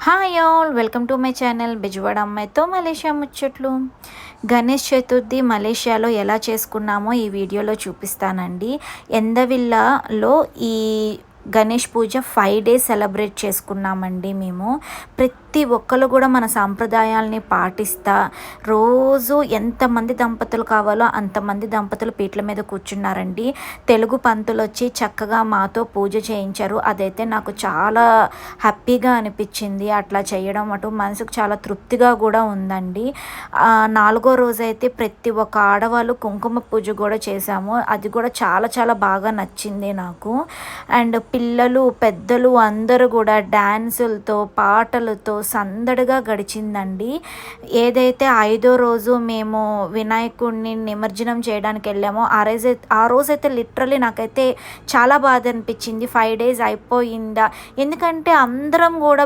Hi all, welcome to my channel Bezawada అమ్మాయితో Malaysia ముచ్చట్లు. గణేష్ చతుర్థి మలేషియాలో ఎలా చేసుకున్నామో ఈ వీడియోలో చూపిస్తానండి. ఎందవిల్లాలో ఈ గణేష్ పూజ 5 days సెలబ్రేట్ చేసుకున్నామండి మేము. ప్రతి ఒక్కరు కూడా మన సాంప్రదాయాల్ని పాటిస్తా రోజు ఎంతమంది దంపతులు కావాలో అంతమంది దంపతులు పీటల మీద కూర్చున్నారండి. తెలుగు పంతులు వచ్చి చక్కగా మాతో పూజ చేయించారు. అదైతే నాకు చాలా హ్యాపీగా అనిపించింది. అట్లా చేయడం అటు మనసుకు చాలా తృప్తిగా కూడా ఉందండి. 4వ రోజైతే ప్రతి ఒక్క ఆడవాళ్ళు కుంకుమ పూజ కూడా చేశాము. అది కూడా చాలా చాలా బాగా నచ్చింది నాకు. అండ్ పిల్లలు పెద్దలు అందరూ కూడా డ్యాన్సులతో పాటలతో సందడిగా గడిచిందండి. ఏదైతే 5వ రోజు మేము వినాయకుడిని నిమజ్జనం చేయడానికి వెళ్ళామో ఆ రోజైతే లిటరలీ నాకైతే చాలా బాధ అనిపించింది. 5 days అయిపోయిందా, ఎందుకంటే అందరం కూడా